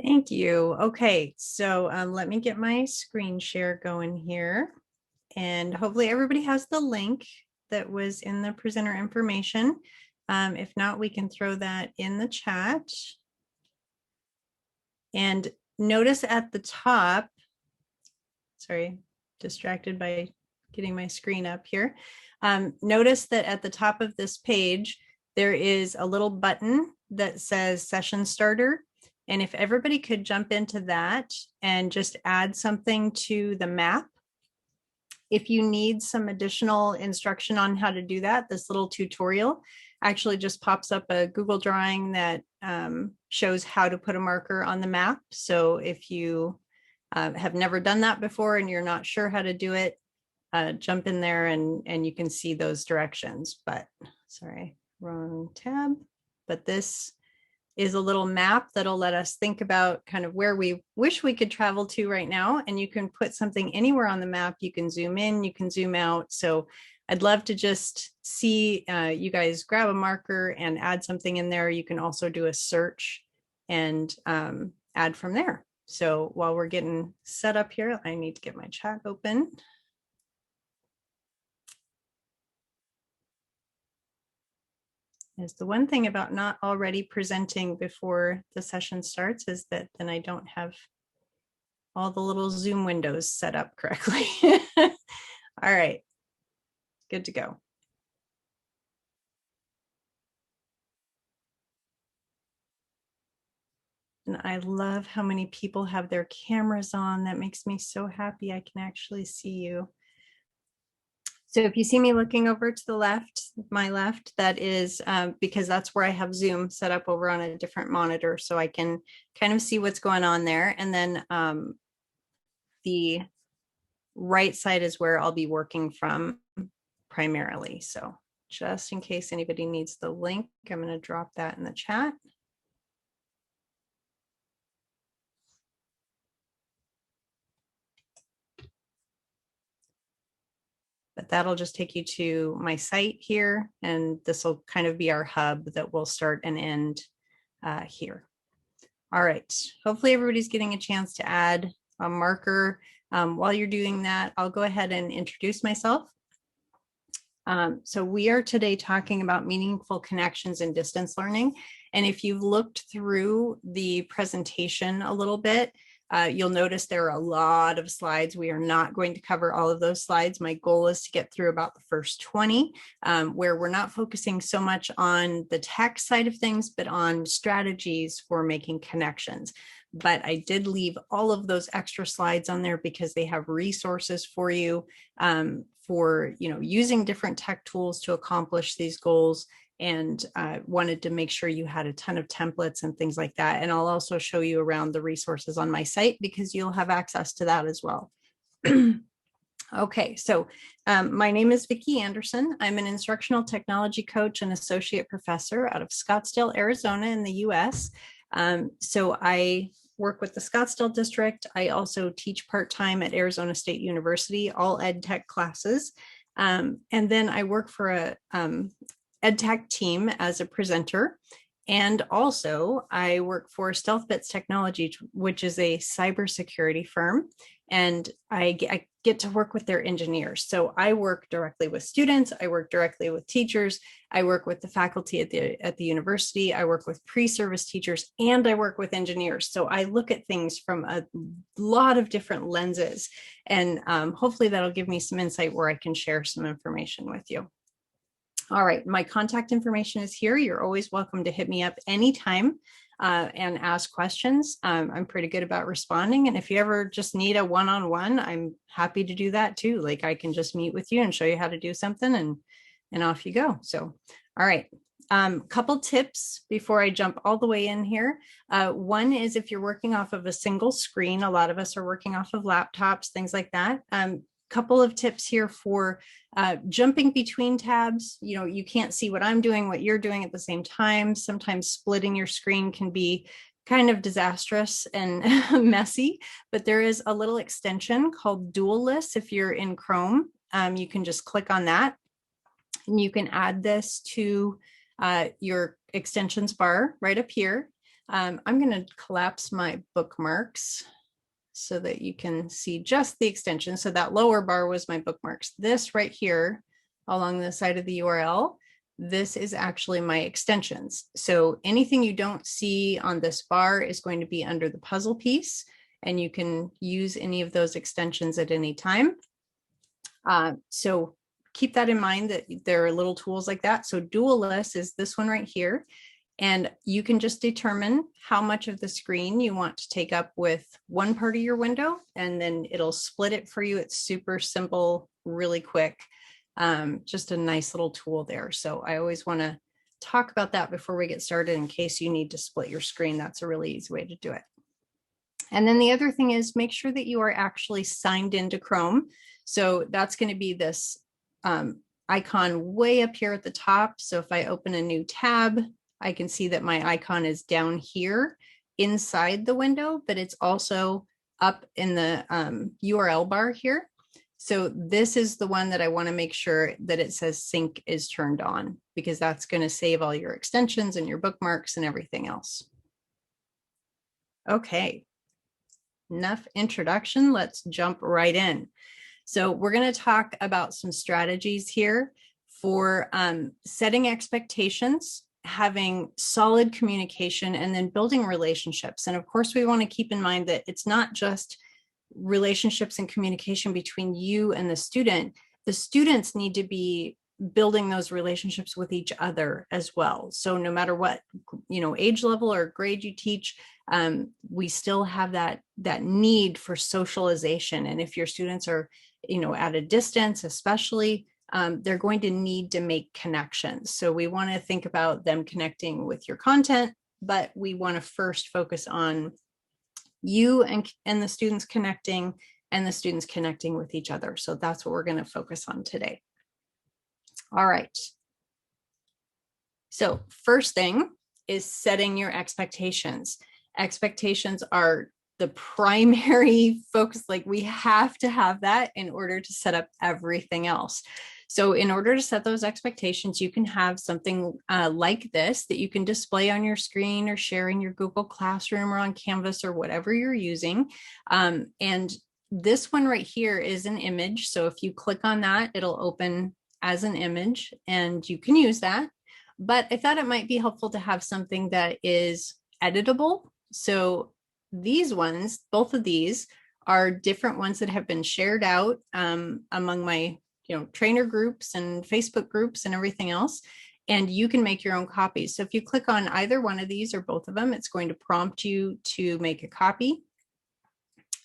Thank you. Okay, so let me get my screen share going here. And hopefully everybody has the link that was in the presenter information. If not, we can throw that in the chat. And notice at the top, sorry, distracted by getting my screen up here. Notice that at the top of this page, there is a little button that says session starter. And if everybody could jump into that and just add something to the map. If you need some additional instruction on how to do that, this little tutorial actually just pops up a Google drawing that shows how to put a marker on the map. So if you have never done that before and you're not sure how to do it, jump in there and you can see those directions. But sorry, wrong tab. But this is a little map that'll let us think about kind of where we wish we could travel to right now. And you can put something anywhere on the map. You can zoom in, you can zoom out. So I'd love to just see you guys grab a marker and add something in there. You can also do a search and add from there. So while we're getting set up here, I need to get my chat open. Is the one thing about not already presenting before the session starts is that then I don't have all the little Zoom windows set up correctly. All right, good to go. And I love how many people have their cameras on. That makes me so happy I can actually see you. So if you see me looking over to the left, my left, that is because that's where I have Zoom set up over on a different monitor, so I can kind of see what's going on there. And then the right side is where I'll be working from primarily. So just in case anybody needs the link, I'm going to drop that in the chat. But that'll just take you to my site here, and this will kind of be our hub that will start and end here. All right, hopefully everybody's getting a chance to add a marker. While you're doing that, I'll go ahead and introduce myself. So we are today talking about meaningful connections in distance learning. And if you've looked through the presentation a little bit, you'll notice there are a lot of slides. We are not going to cover all of those slides. My goal is to get through about the first 20, where we're not focusing so much on the tech side of things, but on strategies for making connections. But I did leave all of those extra slides on there because they have resources for you for using different tech tools to accomplish these goals, and wanted to make sure you had a ton of templates and things like that. And I'll also show you around the resources on my site because you'll have access to that as well. Okay, so my name is Vicki Anderson. I'm an instructional technology coach and associate professor out of Scottsdale, Arizona in the US. So I work with the Scottsdale district. I also teach part-time at Arizona State University, all ed tech classes. And then I work for a ed tech team as a presenter. And also I work for Stealth Bits Technology, which is a cybersecurity firm. And I get to work with their engineers. So I work directly with students. I work directly with teachers. I work with the faculty at the university. I work with pre-service teachers, and I work with engineers. So I look at things from a lot of different lenses. And hopefully that'll give me some insight where I can share some information with you. All right, my contact information is here. You're always welcome to hit me up anytime and ask questions. I'm pretty good about responding. And if you ever just need a one-on-one, I'm happy to do that too. Like I can just meet with you and show you how to do something, and off you go. So, all right. Couple tips before I jump all the way in here. One is if you're working off of a single screen, a lot of us are working off of laptops, things like that. Couple of tips here for jumping between tabs. You can't see what I'm doing, what you're doing at the same time. Sometimes splitting your screen can be kind of disastrous and messy, but there is a little extension called Dual List. If you're in Chrome, you can just click on that, and you can add this to your extensions bar right up here. I'm going to collapse my bookmarks so that you can see just the extension. So that lower bar was my bookmarks. This right here along the side of the URL, this is actually my extensions. So anything you don't see on this bar is going to be under the puzzle piece, and you can use any of those extensions at any time. So keep that in mind, that there are little tools like that. So dual list is this one right here. And you can just determine how much of the screen you want to take up with one part of your window, and then it'll split it for you. It's super simple, really quick, just a nice little tool there. So I always want to talk about that before we get started in case you need to split your screen. That's a really easy way to do it. And then the other thing is make sure that you are actually signed into Chrome. So that's going to be this icon way up here at the top. So if I open a new tab, I can see that my icon is down here inside the window, but it's also up in the URL bar here. So this is the one that I want to make sure that it says sync is turned on, because that's going to save all your extensions and your bookmarks and everything else. Okay, enough introduction. Let's jump right in. So we're going to talk about some strategies here for setting expectations, having solid communication, and then building relationships. And of course, we want to keep in mind that it's not just relationships and communication between you and the student. The students need to be building those relationships with each other as well. So no matter what, age level or grade you teach, we still have that need for socialization. And if your students are, at a distance, especially, they're going to need to make connections. So we want to think about them connecting with your content, but we want to first focus on you and the students connecting, and the students connecting with each other. So that's what we're going to focus on today. All right. So first thing is setting your expectations. Expectations are the primary focus. Like, we have to have that in order to set up everything else. So in order to set those expectations, you can have something like this that you can display on your screen or share in your Google Classroom or on Canvas or whatever you're using. And this one right here is an image. So if you click on that, it'll open as an image and you can use that. But I thought it might be helpful to have something that is editable. So these ones, both of these, are different ones that have been shared out among my trainer groups and Facebook groups and everything else. And you can make your own copies. So if you click on either one of these or both of them, it's going to prompt you to make a copy.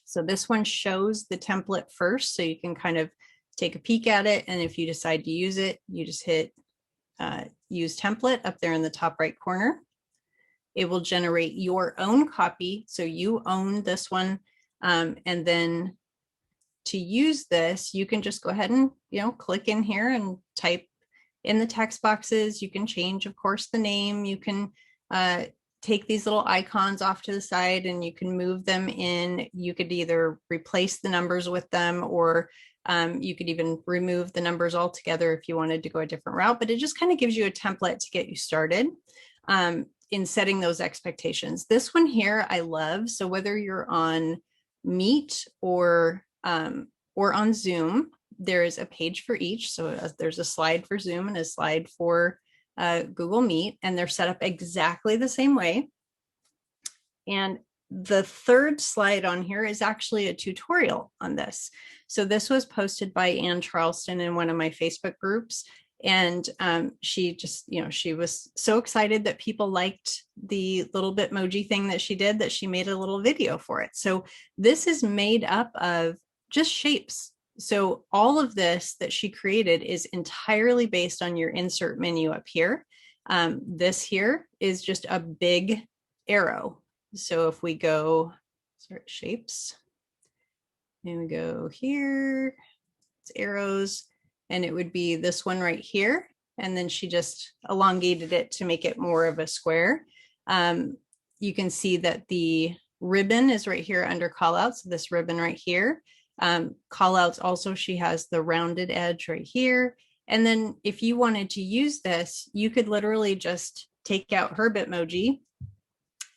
So this one shows the template first, so you can kind of take a peek at it. And if you decide to use it, you just hit use template up there in the top right corner. It will generate your own copy. So you own this one. And then to use this, you can just go ahead and, click in here and type in the text boxes. You can change, of course, the name. You can take these little icons off to the side and you can move them in. You could either replace the numbers with them, or you could even remove the numbers altogether if you wanted to go a different route, but it just kind of gives you a template to get you started in setting those expectations. This one here I love. So whether you're on Meet or on Zoom, there is a page for each. So there's a slide for Zoom and a slide for Google Meet, and they're set up exactly the same way. And the third slide on here is actually a tutorial on this. So this was posted by Ann Charleston in one of my Facebook groups. And she just, she was so excited that people liked the little Bitmoji thing that she did, that she made a little video for it. So this is made up of just shapes. So all of this that she created is entirely based on your insert menu up here. This here is just a big arrow. So if we go, shapes, and we go here, it's arrows, and it would be this one right here. And then she just elongated it to make it more of a square. You can see that the ribbon is right here under callouts, so this ribbon right here. Callouts also, she has the rounded edge right here. And then if you wanted to use this, you could literally just take out her Bitmoji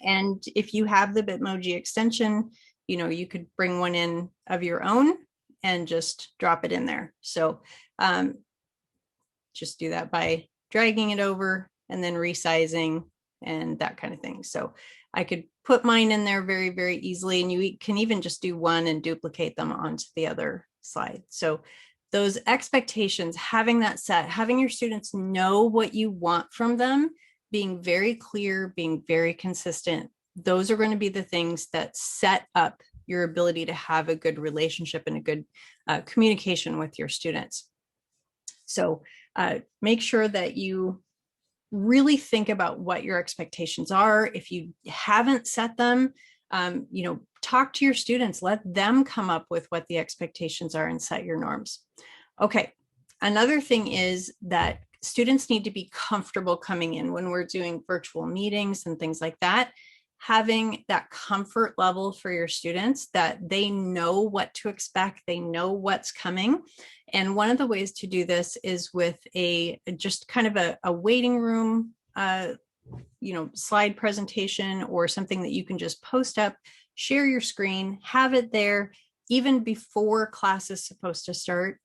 And if you have the Bitmoji extension, you could bring one in of your own and just drop it in there. So just do that by dragging it over and then resizing and that kind of thing. So I could put mine in there very, very easily, and you can even just do one and duplicate them onto the other slide. So those expectations, having that set, having your students know what you want from them, being very clear, being very consistent, those are going to be the things that set up your ability to have a good relationship and a good communication with your students. So make sure that you really think about what your expectations are. If you haven't set them, talk to your students, let them come up with what the expectations are and set your norms. Okay, another thing is that students need to be comfortable coming in when we're doing virtual meetings and things like that. Having that comfort level for your students, that they know what to expect, they know what's coming. And one of the ways to do this is with just kind of a waiting room, slide presentation, or something that you can just post up, share your screen, have it there even before class is supposed to start.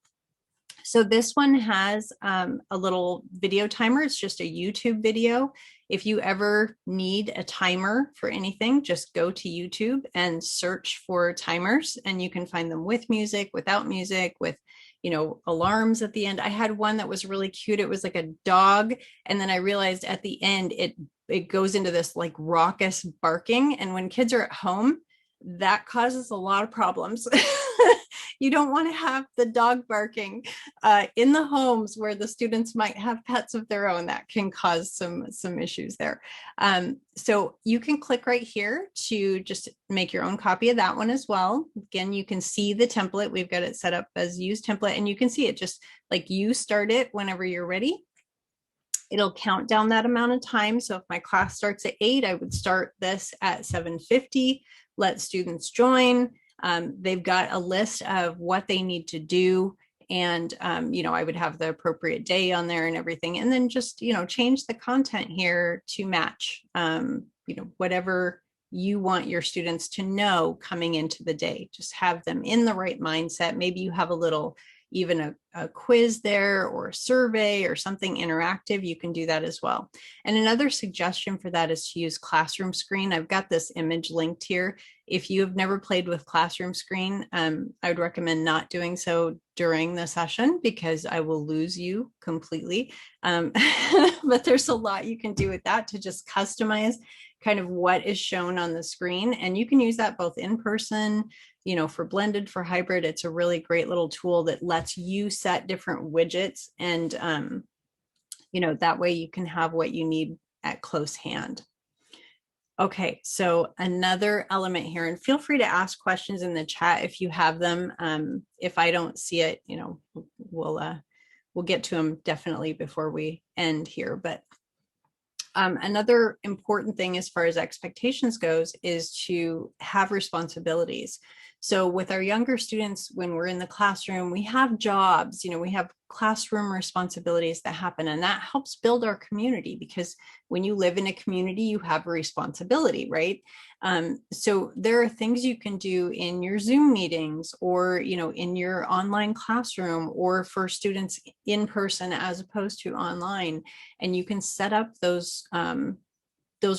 So this one has a little video timer. It's just a YouTube video. If you ever need a timer for anything, just go to YouTube and search for timers, and you can find them with music, without music, with alarms at the end. I had one that was really cute. It was like a dog, and then I realized at the end it goes into this like raucous barking, and when kids are at home, that causes a lot of problems. You don't want to have the dog barking in the homes where the students might have pets of their own. That can cause some issues there. So you can click right here to just make your own copy of that one as well. Again, you can see the template. We've got it set up as use template, and you can see it just like you start it whenever you're ready. It'll count down that amount of time. So if my class starts at 8, I would start this at 7:50, let students join. They've got a list of what they need to do. And, I would have the appropriate day on there and everything. And then just, change the content here to match, whatever you want your students to know coming into the day. Just have them in the right mindset. Maybe you have even a quiz there, or a survey or something interactive. You can do that as well. And another suggestion for that is to use Classroom Screen. I've got this image linked here. If you have never played with Classroom Screen, I would recommend not doing so during the session, because I will lose you completely. But there's a lot you can do with that to just customize kind of what is shown on the screen. And you can use that both in person, for blended, for hybrid. It's a really great little tool that lets you set different widgets, and that way you can have what you need at close hand. Okay, so another element here, and feel free to ask questions in the chat if you have them. If I don't see it, we'll get to them definitely before we end here. But another important thing as far as expectations goes is to have responsibilities. So with our younger students, when we're in the classroom, we have jobs, we have classroom responsibilities that happen, and that helps build our community, because when you live in a community, you have a responsibility, right? So there are things you can do in your Zoom meetings, or, in your online classroom, or for students in person as opposed to online. And you can set up those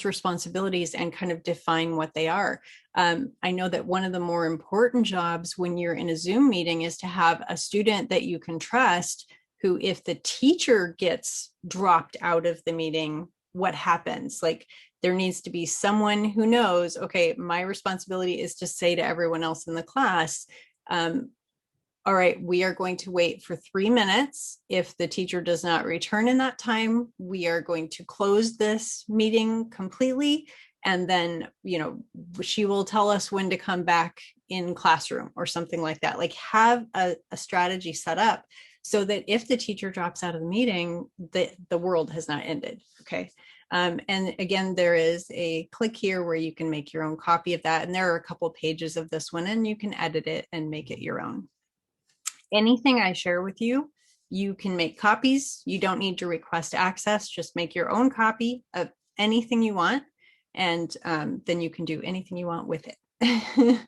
responsibilities and kind of define what they are. I know that one of the more important jobs when you're in a Zoom meeting is to have a student that you can trust, who, if the teacher gets dropped out of the meeting, what happens? Like, there needs to be someone who knows, okay, my responsibility is to say to everyone else in the class, all right, we are going to wait for 3 minutes. If the teacher does not return in that time, we are going to close this meeting completely. And then, she will tell us when to come back in classroom, or something like that. Like, have a strategy set up so that if the teacher drops out of the meeting, the world has not ended. Okay. And again, there is a click here where you can make your own copy of that. And there are a couple of pages of this one, and you can edit it and make it your own. Anything I share with you, you can make copies. You don't need to request access. Just make your own copy of anything you want. and then you can do anything you want with it.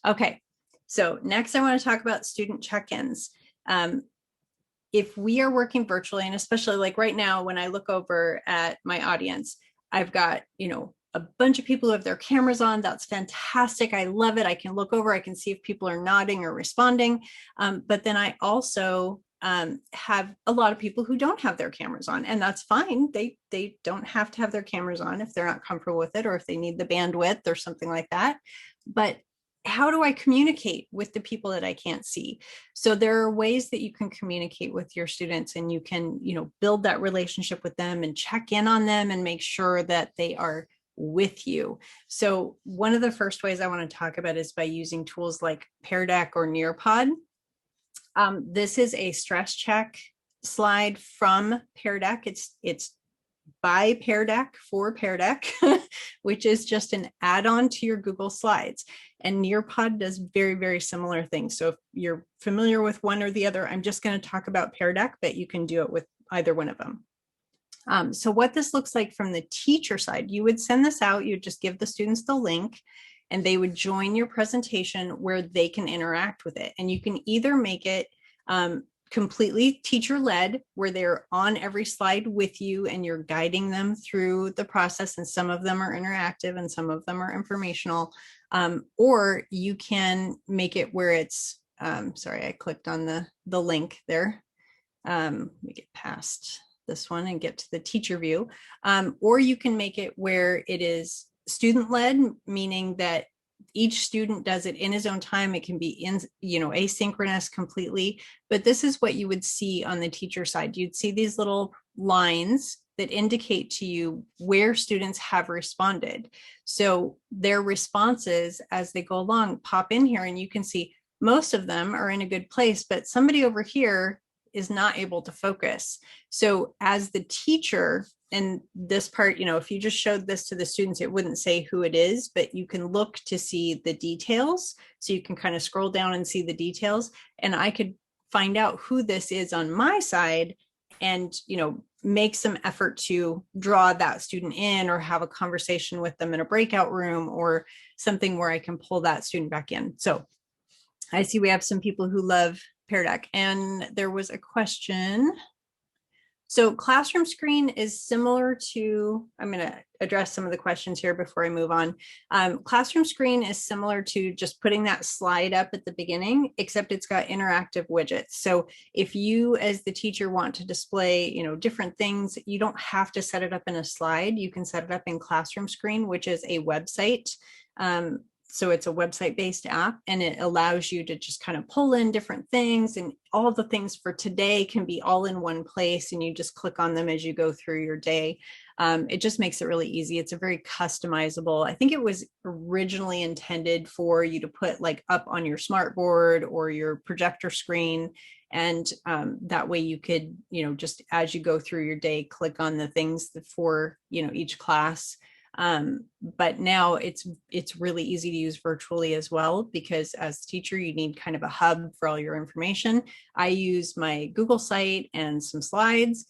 Okay, so next I want to talk about student check-ins. If we are working virtually, and especially like right now, when I look over at my audience, I've got, a bunch of people who have their cameras on. That's fantastic. I love it. I can look over, I can see if people are nodding or responding. But then I also have a lot of people who don't have their cameras on, and that's fine. They don't have to have their cameras on if they're not comfortable with it, or if they need the bandwidth or something like that. But how do I communicate with the people that I can't see? So there are ways that you can communicate with your students, and you can, build that relationship with them and check in on them and make sure that they are with you. So one of the first ways I want to talk about is by using tools like Pear Deck or Nearpod. This is a stress check slide from Pear Deck. It's by Pear Deck for Pear Deck, which is just an add-on to your Google Slides. And Nearpod does very, very similar things. So if you're familiar with one or the other, I'm just going to talk about Pear Deck, but you can do it with either one of them. So what this looks like from the teacher side, you would send this out, you just give the students the link, and they would join your presentation where they can interact with it. And you can either make it completely teacher-led, where they're on every slide with you and you're guiding them through the process, and some of them are interactive and some of them are informational, or you can make it where it's, sorry, I clicked on the link there. Let me get past this one and get to the teacher view, or you can make it where it is student-led, meaning that each student does it in his own time. It can be asynchronous completely, but this is what you would see on the teacher side. You'd see these little lines that indicate to you where students have responded. So their responses as they go along pop in here, and you can see most of them are in a good place, but somebody over here is not able to focus. So as the teacher, and this part, if you just showed this to the students, it wouldn't say who it is, but you can look to see the details. So you can kind of scroll down and see the details, and I could find out who this is on my side and, make some effort to draw that student in, or have a conversation with them in a breakout room or something where I can pull that student back in. So I see we have some people who love Pear Deck, and there was a question. So Classroom Screen is similar to, I'm going to address some of the questions here before I move on. Classroom Screen is similar to just putting that slide up at the beginning, except it's got interactive widgets. So if you as the teacher want to display, different things, you don't have to set it up in a slide. You can set it up in Classroom Screen, which is a website. So it's a website-based app, and it allows you to just kind of pull in different things, and all the things for today can be all in one place, and you just click on them as you go through your day. It just makes it really easy. It's a very customizable. I think it was originally intended for you to put like up on your smartboard or your projector screen, and that way you could, just as you go through your day, click on the things for, each class. But now it's really easy to use virtually as well, because as a teacher, you need kind of a hub for all your information. I use my Google site and some slides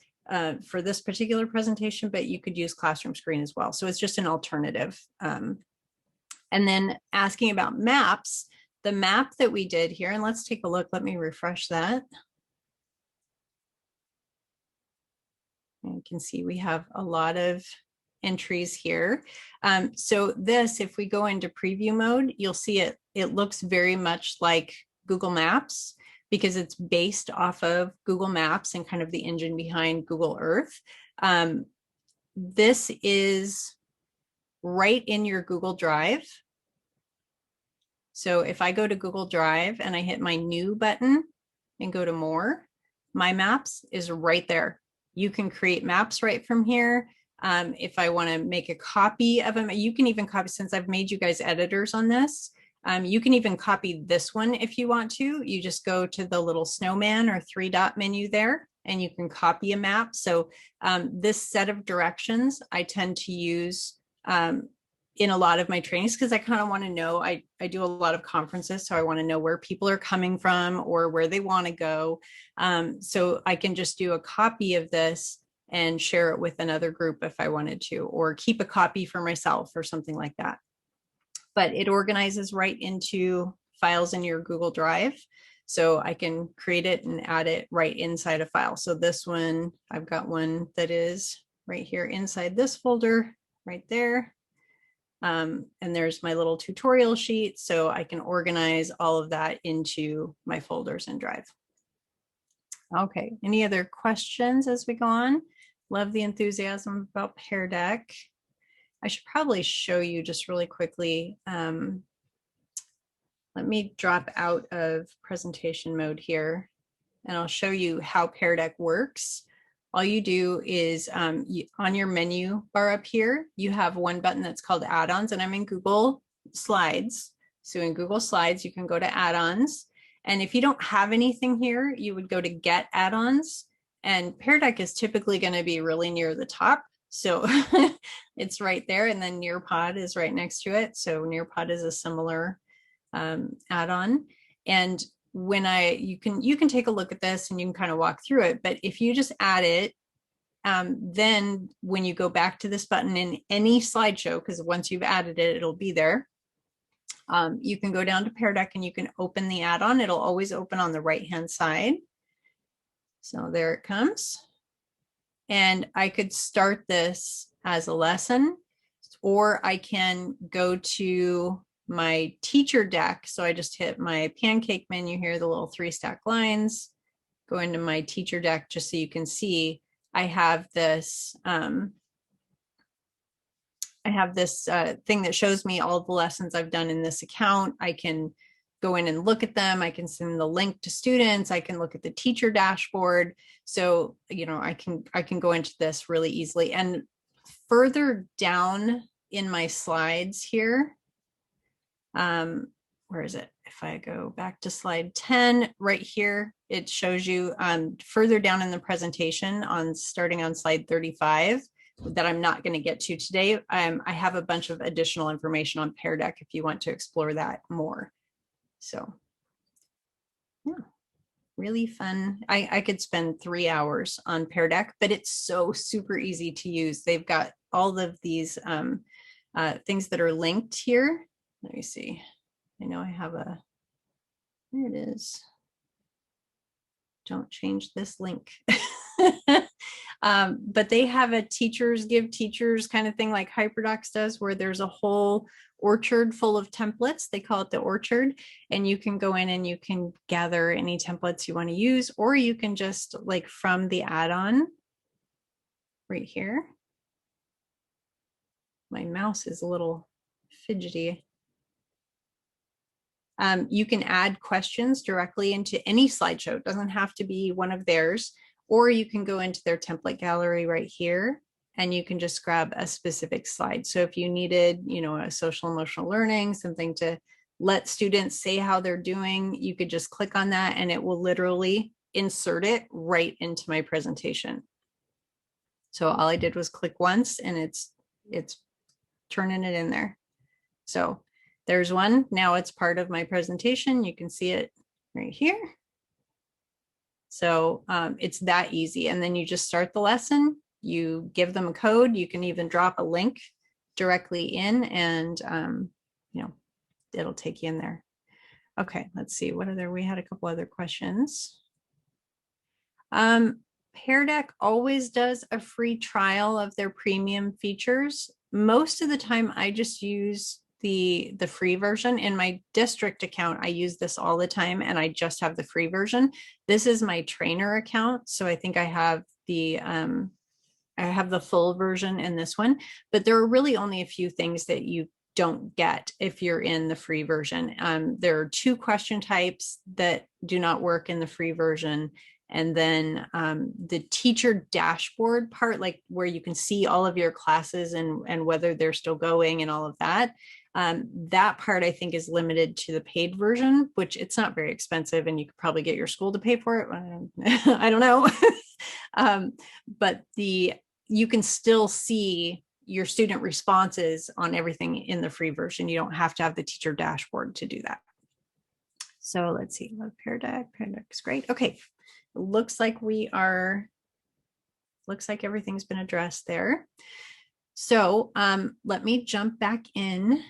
for this particular presentation, but you could use Classroom Screen as well. So it's just an alternative. And then asking about maps, the map that we did here, and let's take a look. Let me refresh that. And you can see we have a lot of entries here. So this, if we go into preview mode, you'll see it looks very much like Google Maps, because it's based off of Google Maps and kind of the engine behind Google Earth. This is right in your Google Drive. So if I go to Google Drive and I hit my new button and go to more, my maps is right there. You can create maps right from here. If I want to make a copy of them, you can even copy, since I've made you guys editors on this, you can even copy this one if you want to. You just go to the little snowman or 3-dot menu there, and you can copy a map. So this set of directions I tend to use in a lot of my trainings, because I kind of want to know, I do a lot of conferences, so I want to know where people are coming from or where they want to go. So I can just do a copy of this and share it with another group if I wanted to, or keep a copy for myself or something like that. But it organizes right into files in your Google Drive. So I can create it and add it right inside a file. So this one, I've got one that is right here inside this folder right there. And there's my little tutorial sheet. So I can organize all of that into my folders in Drive. Okay, any other questions as we go on? Love the enthusiasm about Pear Deck. I should probably show you just really quickly. Let me drop out of presentation mode here, and I'll show you how Pear Deck works. All you do is on your menu bar up here, you have one button that's called add-ons, and I'm in Google Slides. So in Google Slides, you can go to add-ons. And if you don't have anything here, you would go to get add-ons. And Pear Deck is typically going to be really near the top. So it's right there. And then Nearpod is right next to it. So Nearpod is a similar add-on. And when you can take a look at this and you can kind of walk through it, but if you just add it, then when you go back to this button in any slideshow, because once you've added it, it'll be there, you can go down to Pear Deck and you can open the add-on. It'll always open on the right-hand side. So there it comes. And I could start this as a lesson, or I can go to my teacher deck. So I just hit my pancake menu here, the little 3 stack lines, go into my teacher deck just so you can see I have this thing that shows me all the lessons I've done in this account. I can go in and look at them. I can send the link to students. I can look at the teacher dashboard. So, you know, I can go into this really easily. And further down in my slides here, where is it? If I go back to slide 10, right here, it shows you further down in the presentation starting on slide 35 that I'm not going to get to today. I have a bunch of additional information on Pear Deck if you want to explore that more. So yeah, really fun. I could spend 3 hours on Pear Deck, but it's so super easy to use. They've got all of these things that are linked here. Let me see. I know I have there it is. Don't change this link. But they have a teachers give teachers kind of thing like HyperDocs does, where there's a whole orchard full of templates. They call it the orchard, and you can go in and you can gather any templates you want to use, or you can just like from the add-on right here. My mouse is a little fidgety. You can add questions directly into any slideshow. It doesn't have to be one of theirs, or you can go into their template gallery right here and you can just grab a specific slide. So if you needed, you know, a social emotional learning, something to let students say how they're doing, you could just click on that and it will literally insert it right into my presentation. So all I did was click once and it's turning it in there. So there's one. Now it's part of my presentation. You can see it right here. So it's that easy. And then you just start the lesson. You give them a code. You can even drop a link directly in and, you know, it'll take you in there. Okay, let's see. What other, we had a couple other questions. Pear Deck always does a free trial of their premium features. Most of the time I just use the free version. In my district account, I use this all the time and I just have the free version. This is my trainer account. So I think I have the full version in this one, but there are really only a few things that you don't get if you're in the free version. There are 2 question types that do not work in the free version. And then the teacher dashboard part, like where you can see all of your classes and whether they're still going and all of that, that part I think is limited to the paid version, which it's not very expensive and you could probably get your school to pay for it. I don't know. But you can still see your student responses on everything in the free version. You don't have to have the teacher dashboard to do that. So let's see, Pear Deck. Pear Deck is great. Okay, it looks like we are looks like everything's been addressed there. So let me jump back in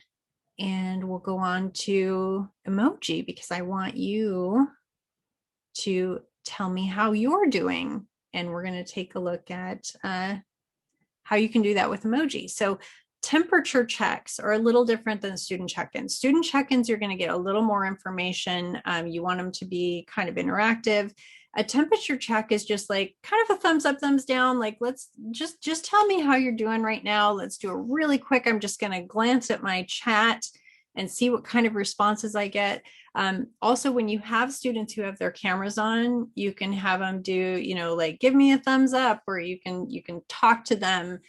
and we'll go on to emoji because I want you to tell me how you're doing. And we're going to take a look at how you can do that with emoji. So temperature checks are a little different than student check-ins. Student check-ins, you're going to get a little more information. You want them to be kind of interactive. A temperature check is just like kind of a thumbs up, thumbs down. Like, let's just tell me how you're doing right now. Let's do a really quick. I'm just going to glance at my chat and see what kind of responses I get. Also, when you have students who have their cameras on, you can have them do, you know, like give me a thumbs up, or you can talk to them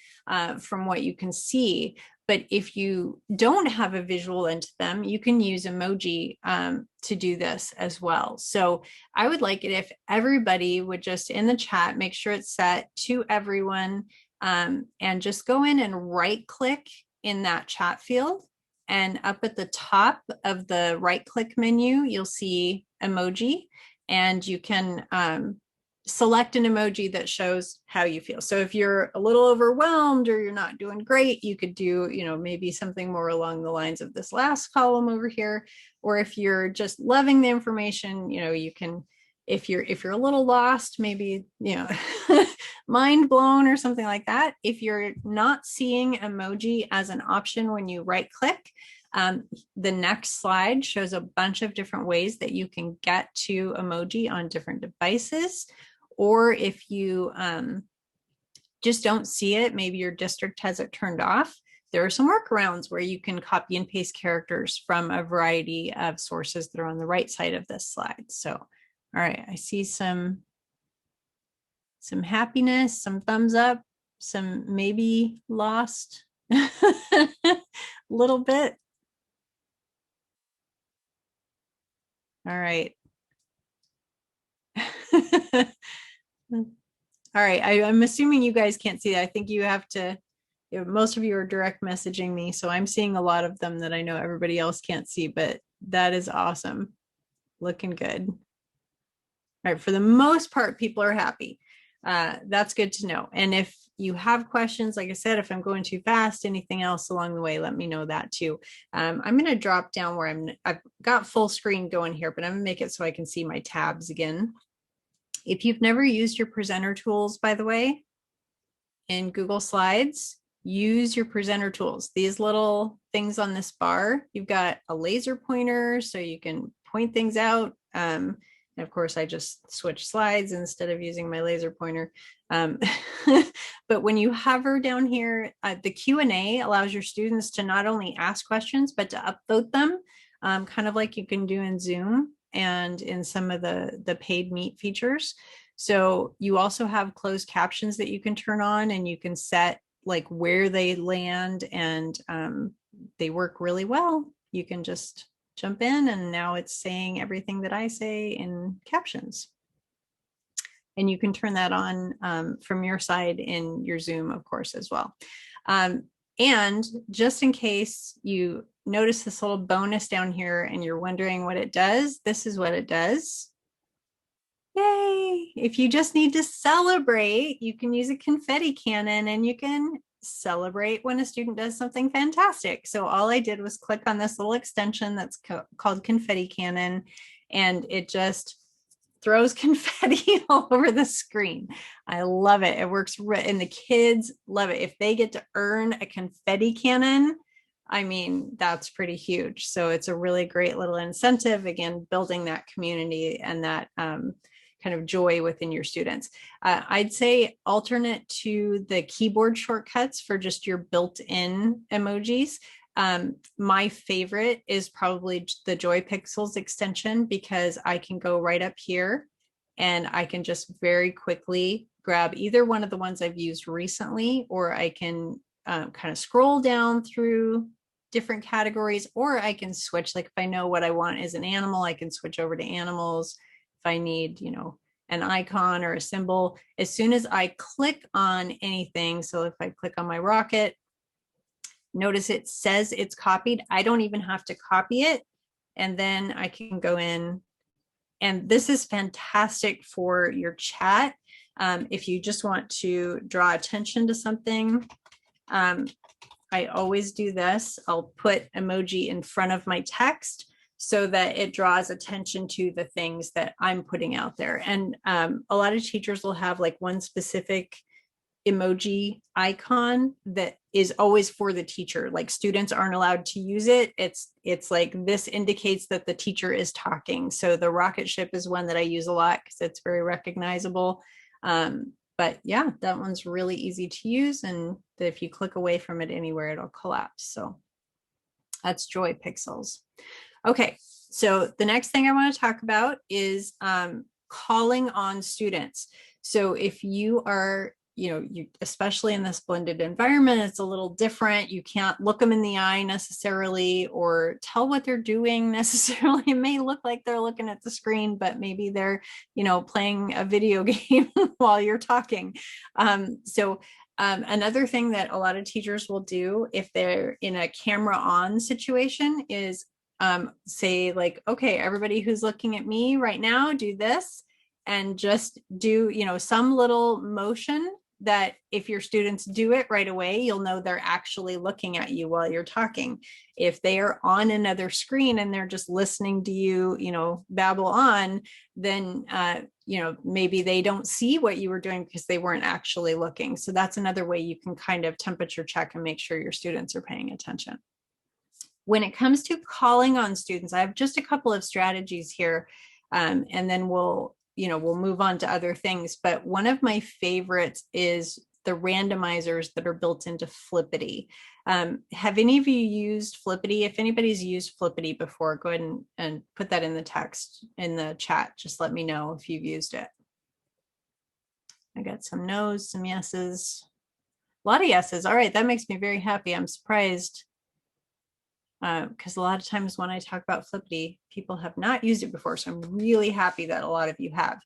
from what you can see. But if you don't have a visual into them, you can use emoji to do this as well. So I would like it if everybody would just in the chat, make sure it's set to everyone and just go in and right click in that chat field. And up at the top of the right click menu, you'll see emoji, and you can select an emoji that shows how you feel. So if you're a little overwhelmed or you're not doing great, you could do, you know, maybe something more along the lines of this last column over here. Or if you're just loving the information, you know, you can, if you're a little lost, maybe, you know, mind blown or something like that. If you're not seeing emoji as an option when you right click, the next slide shows a bunch of different ways that you can get to emoji on different devices. Or if you just don't see it, maybe your district has it turned off, there are some workarounds where you can copy and paste characters from a variety of sources that are on the right side of this slide. So, all right, I see some happiness, some thumbs up, some maybe lost a little bit. All right. All right, I'm assuming you guys can't see that. I think you have to, you know, most of you are direct messaging me, so I'm seeing a lot of them that I know everybody else can't see, but that is awesome. Looking good. All right, for the most part, people are happy. That's good to know. And if you have questions, like I said, if I'm going too fast, anything else along the way, let me know that too. I'm going to drop down where I've got full screen going here, but I'm going to make it so I can see my tabs again. If you've never used your presenter tools, by the way, in Google Slides, use your presenter tools. These little things on this bar, you've got a laser pointer so you can point things out. And of course, I just switched slides instead of using my laser pointer. But when you hover down here, the Q&A allows your students to not only ask questions, but to upvote them, kind of like you can do in Zoom and in some of the paid Meet features. So you also have closed captions that you can turn on, and you can set like where they land, and they work really well. You can just jump in and now it's saying everything that I say in captions. And you can turn that on from your side in your Zoom, of course, as well. And just in case you notice this little bonus down here and you're wondering what it does, this is what it does. Yay! If you just need to celebrate, you can use a confetti cannon and you can celebrate when a student does something fantastic. So all I did was click on this little extension that's called confetti cannon, and it just throws confetti all over the screen. I love it. It works, and the kids love it. If they get to earn a confetti cannon, I mean, that's pretty huge. So it's a really great little incentive, again, building that community and that kind of joy within your students. I'd say alternate to the keyboard shortcuts for just your built-in emojis. My favorite is probably the Joy Pixels extension, because I can go right up here and I can just very quickly grab either one of the ones I've used recently, or I can kind of scroll down through different categories, or I can switch. Like if I know what I want is an animal, I can switch over to animals. If I need, you know, an icon or a symbol, as soon as I click on anything. So if I click on my rocket, notice it says it's copied. I don't even have to copy it. And then I can go in, and this is fantastic for your chat. If you just want to draw attention to something, I always do this. I'll put emoji in front of my text so that it draws attention to the things that I'm putting out there. And a lot of teachers will have like one specific emoji icon that is always for the teacher. Like students aren't allowed to use it. It's like this indicates that the teacher is talking. So the rocket ship is one that I use a lot because it's very recognizable. But yeah, that one's really easy to use. And if you click away from it anywhere, it'll collapse. So that's Joy Pixels. Okay, so the next thing I want to talk about is calling on students. So if you are, especially in this blended environment, it's a little different. You can't look them in the eye necessarily or tell what they're doing necessarily. It may look like they're looking at the screen, but maybe they're, playing a video game while you're talking. Another thing that a lot of teachers will do if they're in a camera on situation is say like, okay, everybody who's looking at me right now, do this, and just do, some little motion that if your students do it right away, you'll know they're actually looking at you while you're talking. If they are on another screen and they're just listening to you, babble on, then, maybe they don't see what you were doing because they weren't actually looking. So that's another way you can kind of temperature check and make sure your students are paying attention. When it comes to calling on students, I have just a couple of strategies here, and then we'll move on to other things. But one of my favorites is the randomizers that are built into Flippity. Have any of you used Flippity? If anybody's used Flippity before, go ahead and put that in the text in the chat. Just let me know if you've used it. I got some no's, some yeses, a lot of yeses. All right, that makes me very happy. I'm surprised because a lot of times when I talk about Flippity, people have not used it before. So I'm really happy that a lot of you have.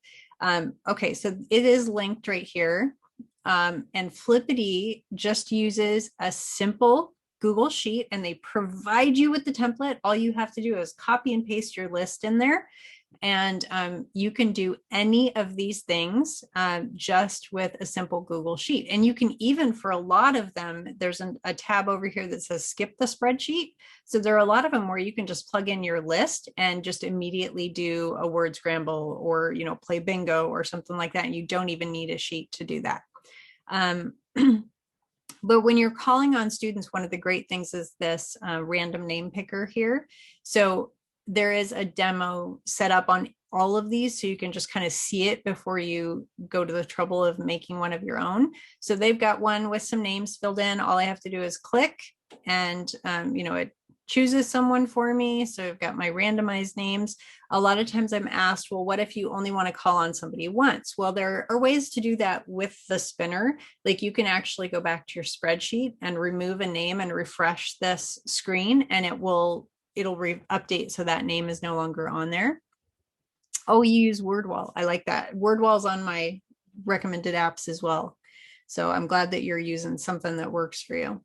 Okay, so it is linked right here. And Flippity just uses a simple Google Sheet and they provide you with the template. All you have to do is copy and paste your list in there. And you can do any of these things just with a simple Google Sheet. And you can even, for a lot of them, there's a tab over here that says skip the spreadsheet. So there are a lot of them where you can just plug in your list and just immediately do a word scramble or, play bingo or something like that. And you don't even need a sheet to do that. But when you're calling on students, one of the great things is this random name picker here. So there is a demo set up on all of these, so you can just kind of see it before you go to the trouble of making one of your own. So they've got one with some names filled in. All I have to do is click and, it chooses someone for me. So I've got my randomized names. A lot of times I'm asked, well, what if you only want to call on somebody once? Well, there are ways to do that with the spinner. Like you can actually go back to your spreadsheet and remove a name and refresh this screen, and it'll update so that name is no longer on there. Oh, you use WordWall. I like that. WordWall's on my recommended apps as well. So I'm glad that you're using something that works for you.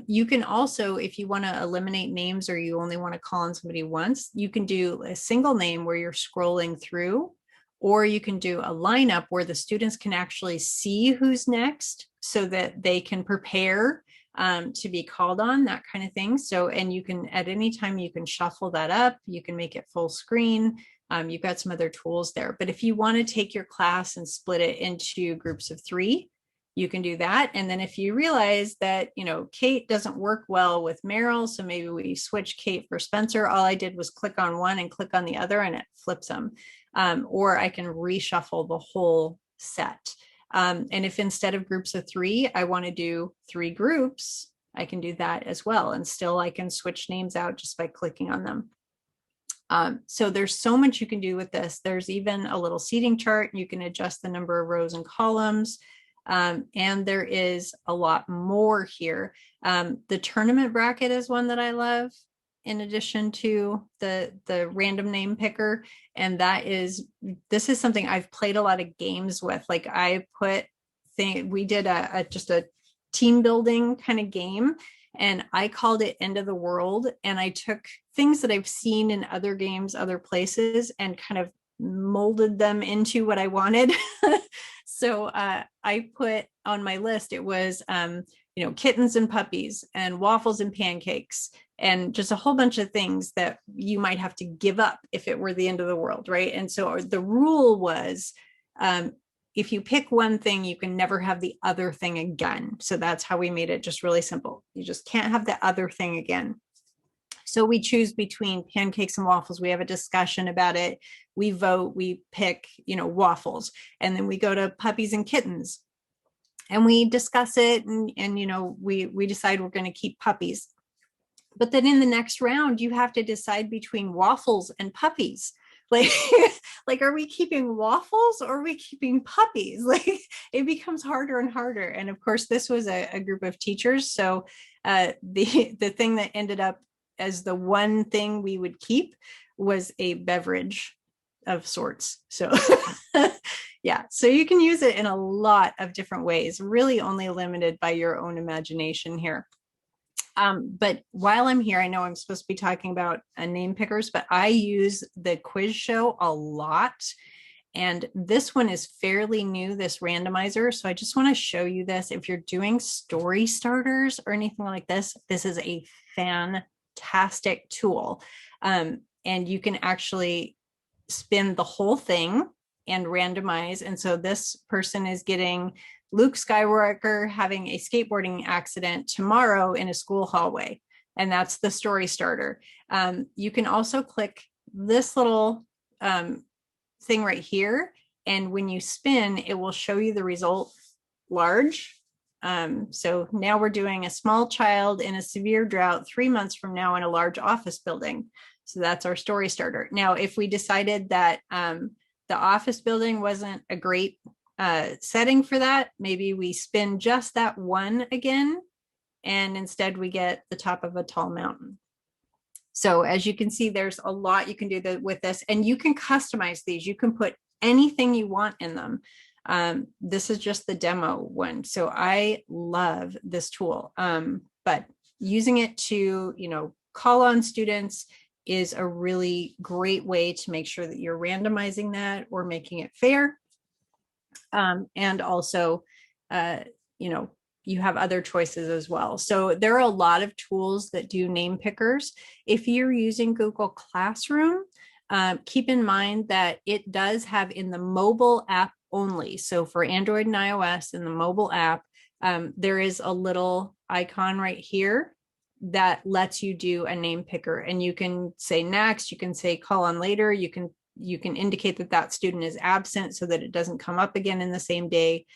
You can also, if you want to eliminate names or you only want to call on somebody once, you can do a single name where you're scrolling through, or you can do a lineup where the students can actually see who's next so that they can prepare to be called on, that kind of thing. So, and you can, at any time, you can shuffle that up, you can make it full screen. You've got some other tools there. But if you want to take your class and split it into groups of 3, you can do that. And then if you realize that, Kate doesn't work well with Meryl, so maybe we switch Kate for Spencer, all I did was click on one and click on the other and it flips them. Or I can reshuffle the whole set. And if instead of groups of 3, I want to do 3 groups, I can do that as well. And still I can switch names out just by clicking on them. So there's so much you can do with this. There's even a little seating chart. You can adjust the number of rows and columns. And there is a lot more here. The tournament bracket is one that I love, in addition to the random name picker. And this is something I've played a lot of games with. Like we did just a team building kind of game, and I called it End of the World. And I took things that I've seen in other games, other places, and kind of molded them into what I wanted. So I put on my list, it was, kittens and puppies and waffles and pancakes and just a whole bunch of things that you might have to give up if it were the end of the world, right? And so the rule was, if you pick one thing, you can never have the other thing again. So that's how we made it just really simple. You just can't have the other thing again. So we choose between pancakes and waffles. We have a discussion about it. We vote, we pick, waffles, and then we go to puppies and kittens and we discuss it. And we decide we're going to keep puppies. But then in the next round, you have to decide between waffles and puppies. Like, are we keeping waffles or are we keeping puppies? Like, it becomes harder and harder. And of course, this was a group of teachers. So the thing that ended up as the one thing we would keep was a beverage of sorts. So yeah, so you can use it in a lot of different ways, really only limited by your own imagination here. But while I'm here, I know I'm supposed to be talking about name pickers, but I use the quiz show a lot. And this one is fairly new, this randomizer. So I just want to show you this. If you're doing story starters or anything like this, this is a fantastic tool. And you can actually spin the whole thing and randomize. And so this person is getting Luke Skywalker having a skateboarding accident tomorrow in a school hallway. And that's the story starter. You can also click this little thing right here. And when you spin, it will show you the result large. So now we're doing a small child in a severe drought 3 months from now in a large office building. So that's our story starter. Now, if we decided that the office building wasn't a great setting for that, maybe we spin just that one again, and instead we get the top of a tall mountain. So as you can see, there's a lot you can do with this, and you can customize these. You can put anything you want in them. This is just the demo one. So I love this tool, but using it to, call on students is a really great way to make sure that you're randomizing that or making it fair. And also, you have other choices as well. So there are a lot of tools that do name pickers. If you're using Google Classroom, keep in mind that it does have in the mobile app only. So for Android and iOS in the mobile app, there is a little icon right here that lets you do a name picker, and you can say next, you can say call on later, you can indicate that student is absent so that it doesn't come up again in the same day.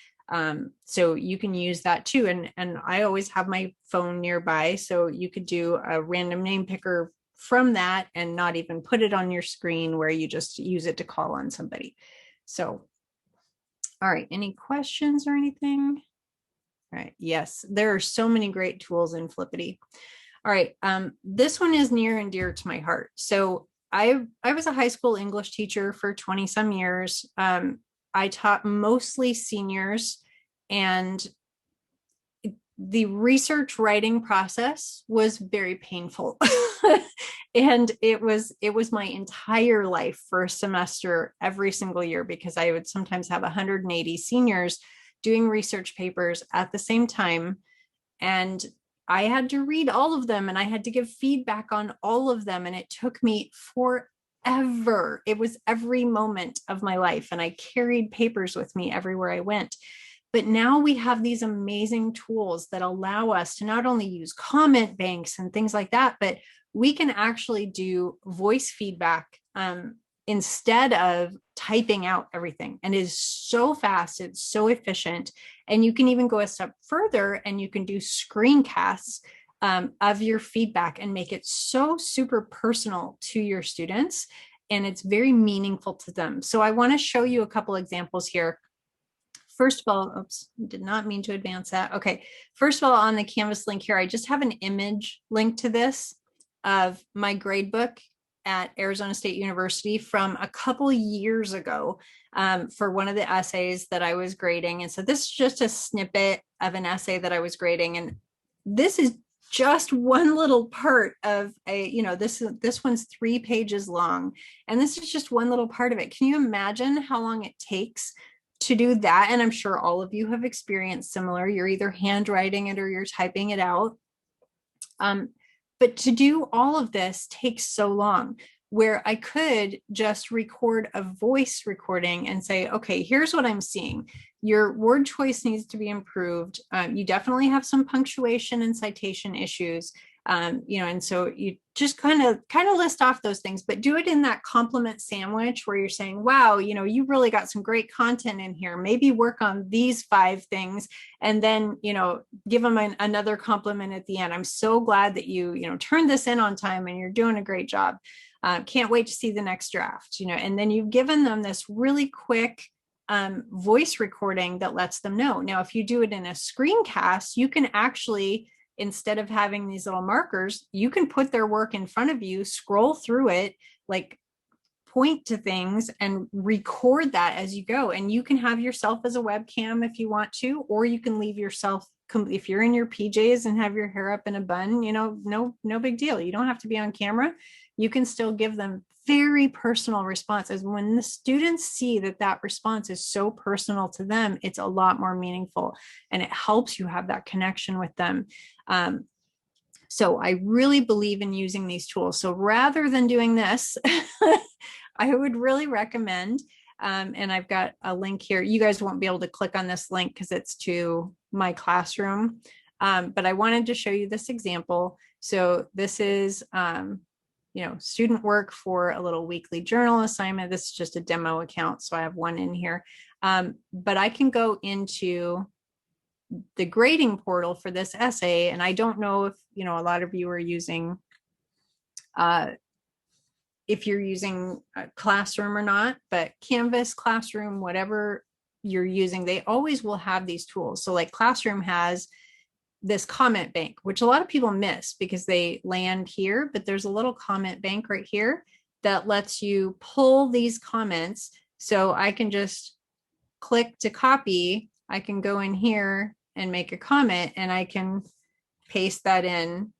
So you can use that too. And I always have my phone nearby, so you could do a random name picker from that and not even put it on your screen, where you just use it to call on somebody. So, all right, any questions or anything? All right, yes, there are so many great tools in Flippity. All right, this one is near and dear to my heart. So I was a high school English teacher for 20 some years. I taught mostly seniors, and the research writing process was very painful. And it was my entire life for a semester every single year, because I would sometimes have 180 seniors doing research papers at the same time. And I had to read all of them and I had to give feedback on all of them. And it took me forever. It was every moment of my life. And I carried papers with me everywhere I went. But now we have these amazing tools that allow us to not only use comment banks and things like that, but we can actually do voice feedback instead of typing out everything. And it is so fast, it's so efficient. And you can even go a step further and you can do screencasts of your feedback and make it so super personal to your students. And it's very meaningful to them. So I want to show you a couple examples here. First of all, oops, did not mean to advance that. Okay, first of all, on the Canvas link here, I just have an image link to this of my grade book at Arizona State University from a couple years ago for one of the essays that I was grading. And so this is just a snippet of an essay that I was grading. And this is just one little part of a, this one's 3 pages long, and this is just one little part of it. Can you imagine how long it takes to do that? And I'm sure all of you have experienced similar. You're either handwriting it or you're typing it out. But to do all of this takes so long, where I could just record a voice recording and say, okay, here's what I'm seeing. Your word choice needs to be improved. You definitely have some punctuation and citation issues. And so you just kind of list off those things, but do it in that compliment sandwich where you're saying, wow, you really got some great content in here. Maybe work on these 5 things, and then, give them another compliment at the end. I'm so glad that you turned this in on time and you're doing a great job. Can't wait to see the next draft, and then you've given them this really quick voice recording that lets them know. Now, if you do it in a screencast, you can actually, instead of having these little markers, you can put their work in front of you, scroll through it, like point to things and record that as you go. And you can have yourself as a webcam if you want to, or you can leave yourself, if you're in your PJs and have your hair up in a bun, no big deal. You don't have to be on camera. You can still give them very personal responses. When the students see that response is so personal to them, it's a lot more meaningful, and it helps you have that connection with them. So I really believe in using these tools. So rather than doing this, I would really recommend, and I've got a link here. You guys won't be able to click on this link because it's to my classroom, but I wanted to show you this example. So this is, student work for a little weekly journal assignment. This is just a demo account, so I have one in here. But I can go into the grading portal for this essay, and I don't know if a lot of you are using if you're using Classroom or not, but Canvas, Classroom, whatever you're using, they always will have these tools. So like Classroom has this comment bank, which a lot of people miss because they land here, but there's a little comment bank right here that lets you pull these comments. So I can just click to copy. I can go in here and make a comment, and I can paste that in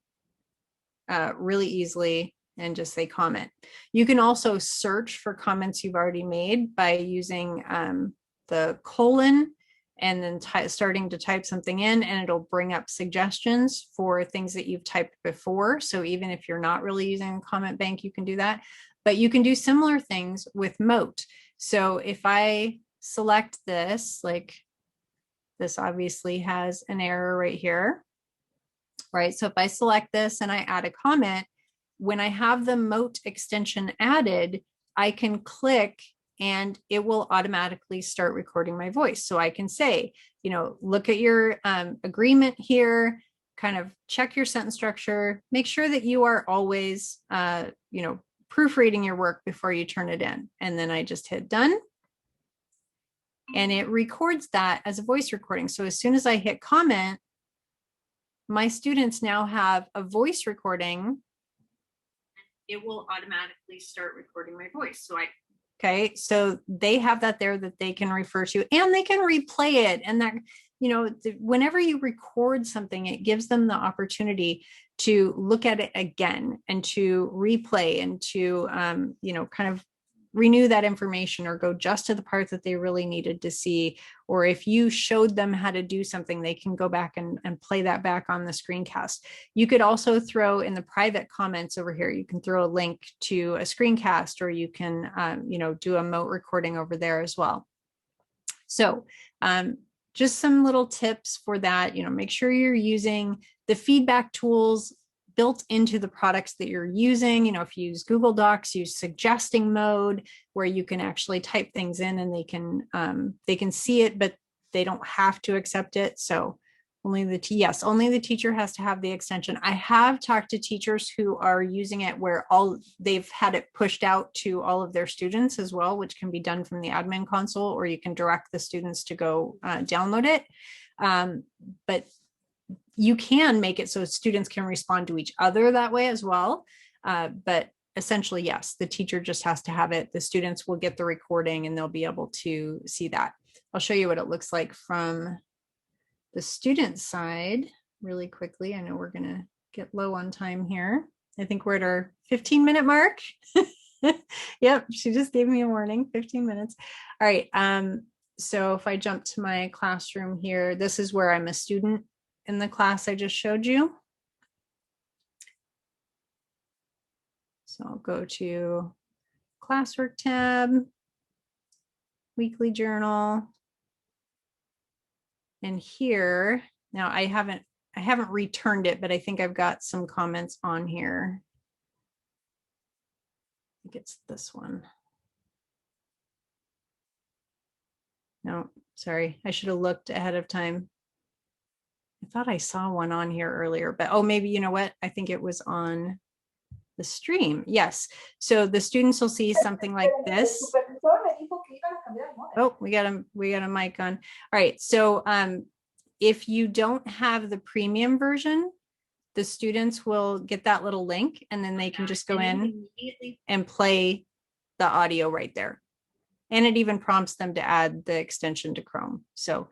really easily and just say comment. You can also search for comments you've already made by using the colon and then starting to type something in, and it'll bring up suggestions for things that you've typed before. So even if you're not really using a comment bank, you can do that. But you can do similar things with Moat. So if I select this, like this obviously has an error right here, right? So if I select this and I add a comment, when I have the Moat extension added, I can click and it will automatically start recording my voice. So I can say, look at your agreement here, kind of check your sentence structure, make sure that you are always, proofreading your work before you turn it in. And then I just hit done. And it records that as a voice recording. So as soon as I hit comment, my students now have a voice recording. It will automatically start recording my voice. Okay, so they have that there that they can refer to, and they can replay it. And that, whenever you record something, it gives them the opportunity to look at it again and to replay and to, kind of renew that information or go just to the part that they really needed to see. Or if you showed them how to do something, they can go back and play that back on the screencast. You could also throw in the private comments over here, you can throw a link to a screencast, or you can, do a Moat recording over there as well. So just some little tips for that, make sure you're using the feedback tools built into the products that you're using. If you use Google Docs, use suggesting mode, where you can actually type things in and they can see it, but they don't have to accept it. So only the teacher has to have the extension. I have talked to teachers who are using it where they've had it pushed out to all of their students as well, which can be done from the admin console, or you can direct the students to go download it. But you can make it so students can respond to each other that way as well. But essentially, yes, the teacher just has to have it. The students will get the recording and they'll be able to see that. I'll show you what it looks like from the student side really quickly. I know we're going to get low on time here. I think we're at our 15-minute mark. Yep, she just gave me a warning, 15 minutes. All right, so if I jump to my classroom here, this is where I'm a student in the class I just showed you. So I'll go to classwork tab, weekly journal. And here, now I haven't returned it, but I think I've got some comments on here. I think it's this one. No, sorry, I should have looked ahead of time. I thought I saw one on here earlier, but oh, maybe, you know what? I think it was on the stream. Yes. So the students will see something like this. Oh, we got a mic on. All right. So if you don't have the premium version, the students will get that little link and then they can just go in and play the audio right there. And it even prompts them to add the extension to Chrome. So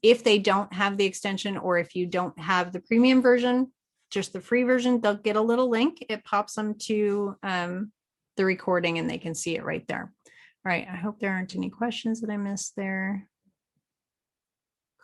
if they don't have the extension, or if you don't have the premium version, just the free version, they'll get a little link. It pops them to the recording and they can see it right there. All right, I hope there aren't any questions that I missed there.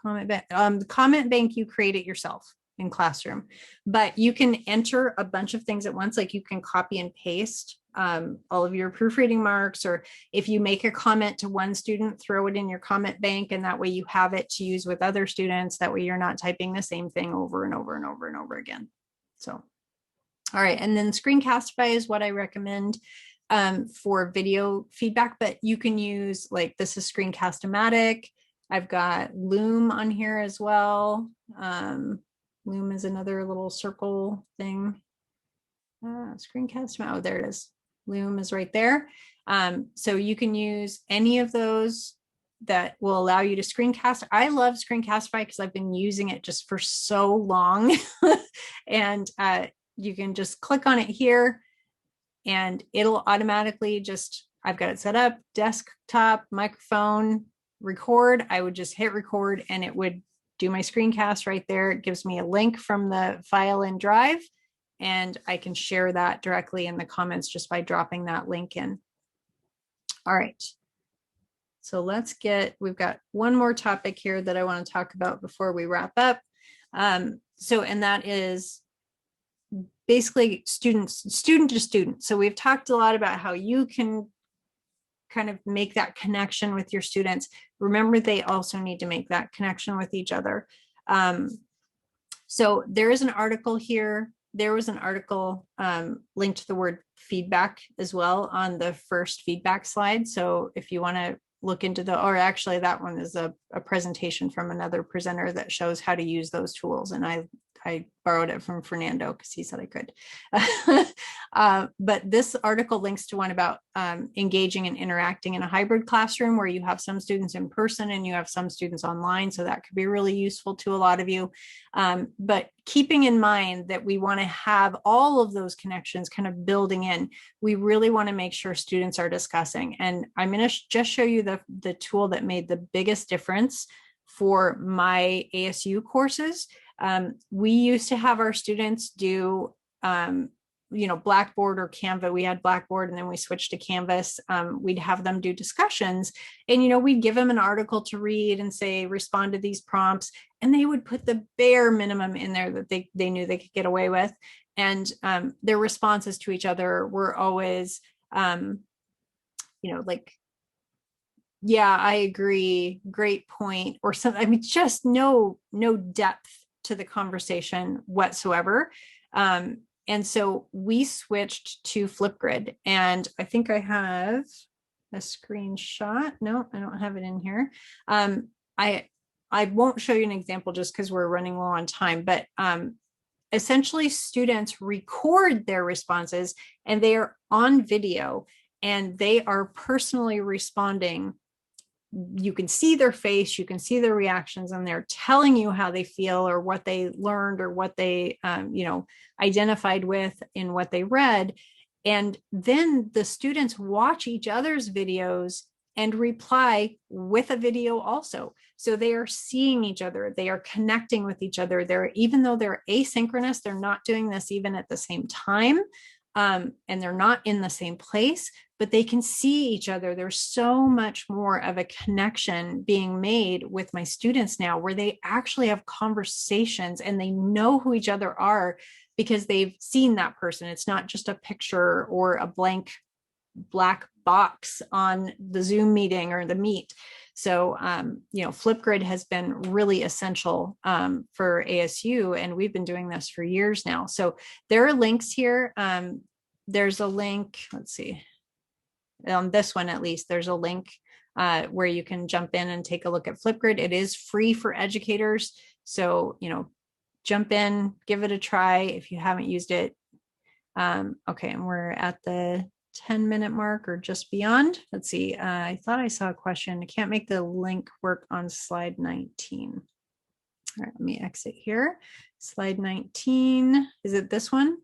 Comment bank, the comment bank, you create it yourself in Classroom, but you can enter a bunch of things at once. Like you can copy and paste all of your proofreading marks, or if you make a comment to one student, throw it in your comment bank, and that way you have it to use with other students. That way you're not typing the same thing over and over and over and over again. So, all right, and then Screencastify is what I recommend for video feedback, but you can use, like, this is Screencast-O-Matic. I've got Loom on here as well. Loom is another little circle thing. Screencast, oh, there it is. Loom is right there. So you can use any of those that will allow you to screencast. I love Screencastify because I've been using it just for so long. And you can just click on it here and it'll automatically just, I've got it set up, desktop, microphone, record. I would just hit record and it would do my screencast right there. It gives me a link from the file in Drive, and I can share that directly in the comments just by dropping that link in. All right. So we've got one more topic here that I want to talk about before we wrap up. And that is basically student to student. So we've talked a lot about how you can kind of make that connection with your students. Remember, they also need to make that connection with each other. So there is an article here. There was an article linked to the word feedback as well on the first feedback slide. So if you want to look into or actually that one is a presentation from another presenter that shows how to use those tools. And I borrowed it from Fernando because he said I could. But this article links to one about engaging and interacting in a hybrid classroom where you have some students in person and you have some students online. So that could be really useful to a lot of you. But keeping in mind that we want to have all of those connections kind of building in, we really want to make sure students are discussing. And I'm going to just show you the tool that made the biggest difference for my ASU courses. We used to have our students do, Blackboard or Canva. We had Blackboard and then we switched to Canvas. We'd have them do discussions and, we'd give them an article to read and say, respond to these prompts. And they would put the bare minimum in there that they knew they could get away with. And their responses to each other were always, like, yeah, I agree. Great point. Or something. I mean, just no depth to the conversation whatsoever. And so we switched to Flipgrid, and I think I have a screenshot. No, I don't have it in here. I won't show you an example just because we're running low on time, but essentially students record their responses and they are on video and they are personally responding. You can see their face, you can see their reactions, and they're telling you how they feel or what they learned or what they, identified with in what they read. And then the students watch each other's videos and reply with a video also. So they are seeing each other, they are connecting with each other. Even though they're asynchronous, they're not doing this even at the same time. And they're not in the same place, but they can see each other. There's so much more of a connection being made with my students now, where they actually have conversations and they know who each other are because they've seen that person. It's not just a picture or a blank black box on the Zoom meeting or the Meet. So, Flipgrid has been really essential for ASU, and we've been doing this for years now. So there are links here. There's a link, let's see, on this one at least, there's a link where you can jump in and take a look at Flipgrid. It is free for educators. So, jump in, give it a try if you haven't used it. Okay, and we're at the 10-minute mark or just beyond. Let's see. I thought I saw a question. I can't make the link work on slide 19. All right, let me exit here. Slide 19. Is it this one?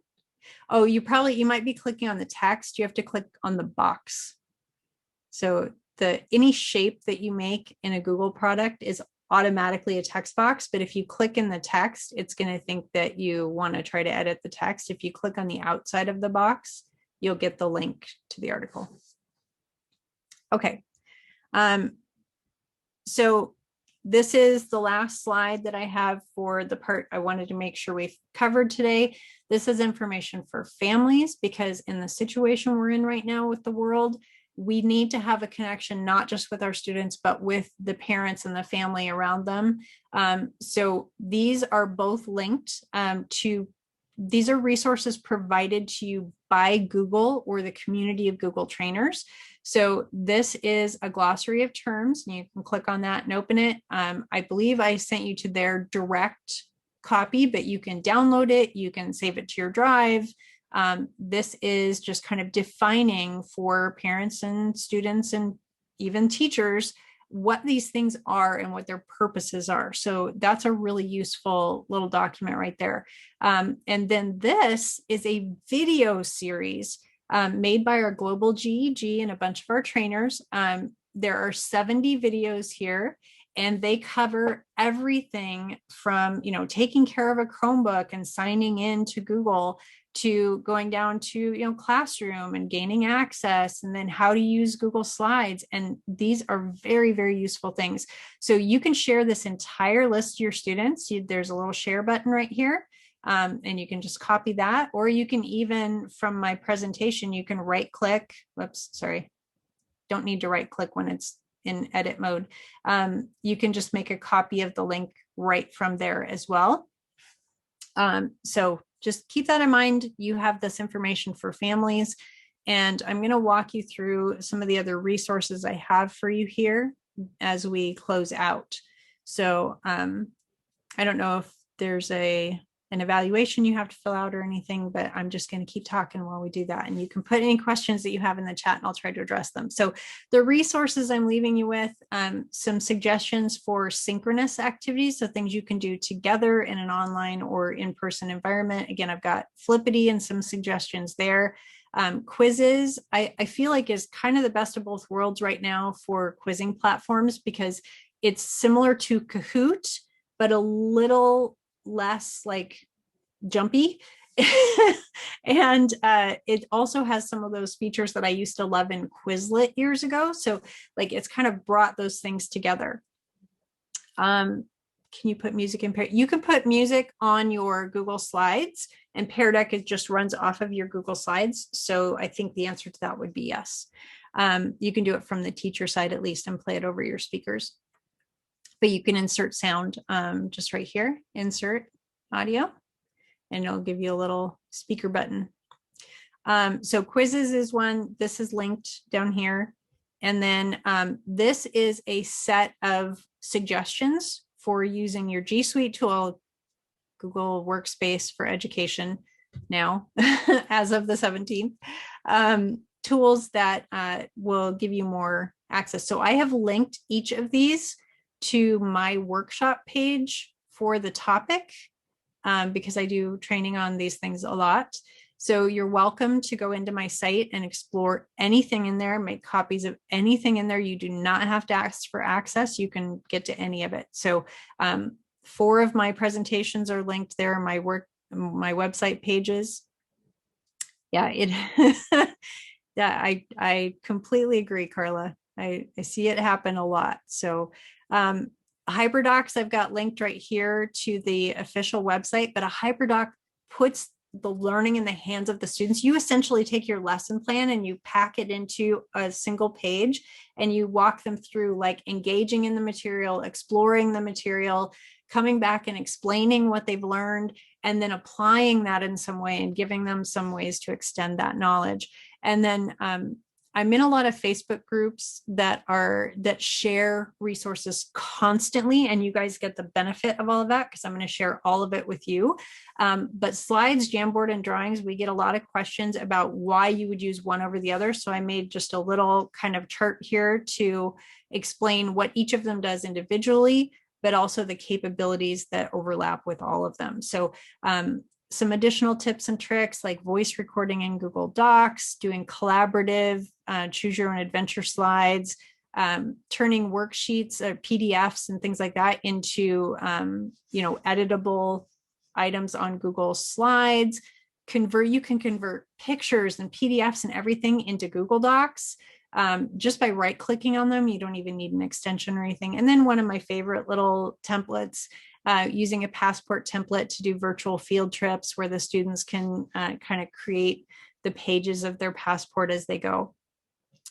Oh, you might be clicking on the text. You have to click on the box. So any shape that you make in a Google product is automatically a text box, but if you click in the text, it's going to think that you want to try to edit the text. If you click on the outside of the box, you'll get the link to the article. Okay. So this is the last slide that I have for the part I wanted to make sure we've covered today. This is information for families, because in the situation we're in right now with the world, we need to have a connection, not just with our students, but with the parents and the family around them. So these are both linked these are resources provided to you by Google or the community of Google trainers. So this is a glossary of terms, and you can click on that and open it. I believe I sent you to their direct copy, but you can download it, you can save it to your drive. This is just kind of defining for parents and students and even teachers what these things are and what their purposes are. So that's a really useful little document right there. And then this is a video series made by our global GEG and a bunch of our trainers. There are 70 videos here, and they cover everything from, taking care of a Chromebook and signing in to Google, to going down to, Classroom and gaining access, and then how to use Google Slides. And these are very, very useful things. So you can share this entire list to your students. There's a little share button right here. And you can just copy that, or you can even, from my presentation, you can right click. Whoops, sorry. Don't need to right click when it's in edit mode. You can just make a copy of the link right from there as well. So just keep that in mind. You have this information for families, and I'm going to walk you through some of the other resources I have for you here as we close out. So I don't know if there's an evaluation you have to fill out or anything, but I'm just going to keep talking while we do that. And you can put any questions that you have in the chat and I'll try to address them. So the resources I'm leaving you with, some suggestions for synchronous activities. So things you can do together in an online or in-person environment. Again, I've got Flippity and some suggestions there. Quizzes, I feel like is kind of the best of both worlds right now for quizzing platforms, because it's similar to Kahoot, but a little less like jumpy. And it also has some of those features that I used to love in Quizlet years ago. So like it's kind of brought those things together. Can you put music in Pear? You can put music on your Google Slides, and Pear Deck just runs off of your Google Slides. So I think the answer to that would be yes. You can do it from the teacher side at least and play it over your speakers. But you can insert sound just right here, insert audio, and it'll give you a little speaker button. So quizzes is one. This is linked down here. And then this is a set of suggestions for using your G Suite tool, Google Workspace for Education now, as of the 17th, tools that will give you more access. So I have linked each of these to my workshop page for the topic, because I do training on these things a lot. So you're welcome to go into my site and explore anything in there, make copies of anything in there. You do not have to ask for access. You can get to any of it. So 4 of my presentations are linked there, my website pages. Yeah, yeah, I completely agree, Carla. I see it happen a lot. So HyperDocs, I've got linked right here to the official website, but a HyperDoc puts the learning in the hands of the students. You essentially take your lesson plan and you pack it into a single page and you walk them through like engaging in the material, exploring the material, coming back and explaining what they've learned, and then applying that in some way and giving them some ways to extend that knowledge. And then I'm in a lot of Facebook groups that share resources constantly, and you guys get the benefit of all of that because I'm going to share all of it with you. But slides, Jamboard, and drawings, we get a lot of questions about why you would use one over the other. So I made just a little kind of chart here to explain what each of them does individually, but also the capabilities that overlap with all of them. So some additional tips and tricks like voice recording in Google Docs, doing collaborative, choose your own adventure slides, turning worksheets, PDFs and things like that into, editable items on Google Slides. You can convert pictures and PDFs and everything into Google Docs. Just by right-clicking on them. You don't even need an extension or anything. And then one of my favorite little templates, using a passport template to do virtual field trips where the students can kind of create the pages of their passport as they go.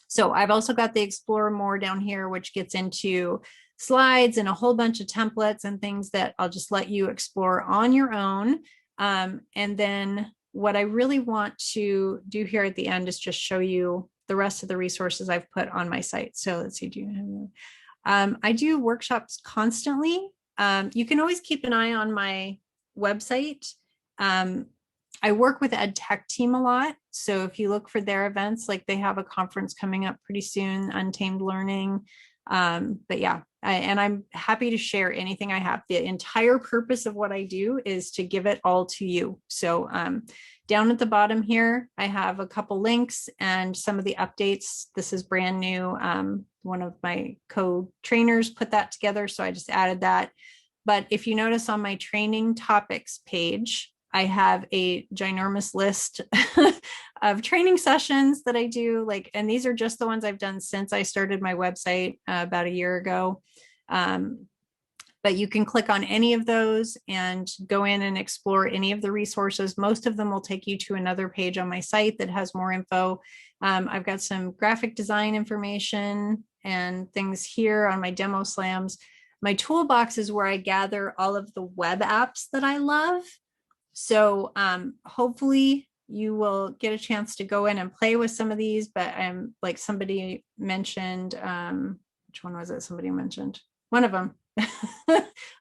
So I've also got the Explore More down here, which gets into slides and a whole bunch of templates and things that I'll just let you explore on your own. And then what I really want to do here at the end is just show you the rest of the resources I've put on my site. So let's see, I do workshops constantly. You can always keep an eye on my website. I work with Ed Tech Team a lot. So if you look for their events, like they have a conference coming up pretty soon, Untamed Learning. But yeah, and I'm happy to share anything I have. The entire purpose of what I do is to give it all to you. So down at the bottom here, I have a couple links and some of the updates. This is brand new. One of my co-trainers put that together, so I just added that. But if you notice on my training topics page, I have a ginormous list of training sessions that I do, and these are just the ones I've done since I started my website about a year ago. But you can click on any of those and go in and explore any of the resources. Most of them will take you to another page on my site that has more info. I've got some graphic design information and things here on my demo slams. My toolbox is where I gather all of the web apps that I love. So hopefully you will get a chance to go in and play with some of these, but like somebody mentioned, which one was it? Somebody mentioned one of them.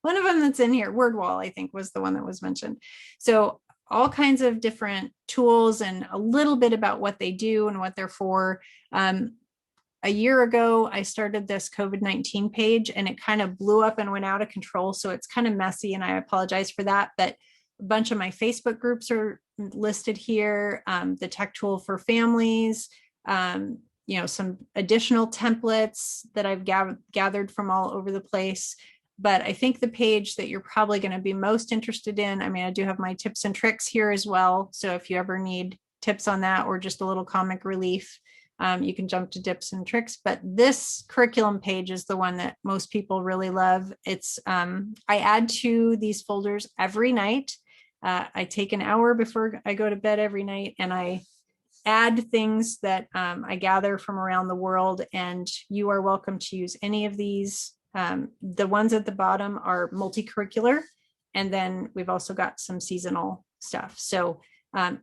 One of them that's in here, WordWall, I think was the one that was mentioned. So all kinds of different tools and a little bit about what they do and what they're for. A year ago, I started this COVID-19 page and it kind of blew up and went out of control. So it's kind of messy and I apologize for that. But a bunch of my Facebook groups are listed here. The tech tool for families, some additional templates that I've gathered from all over the place. But I think the page that you're probably going to be most interested in, I do have my tips and tricks here as well. So if you ever need tips on that or just a little comic relief, you can jump to tips and tricks. But this curriculum page is the one that most people really love. It's I add to these folders every night. I take an hour before I go to bed every night and I add things that I gather from around the world, and you are welcome to use any of these. The ones at the bottom are multi-curricular, and then we've also got some seasonal stuff. So,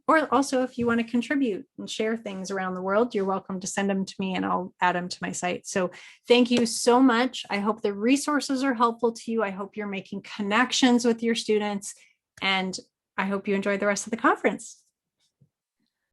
or also if you want to contribute and share things around the world, you're welcome to send them to me and I'll add them to my site. So thank you so much. I hope the resources are helpful to you. I hope you're making connections with your students, and I hope you enjoy the rest of the conference.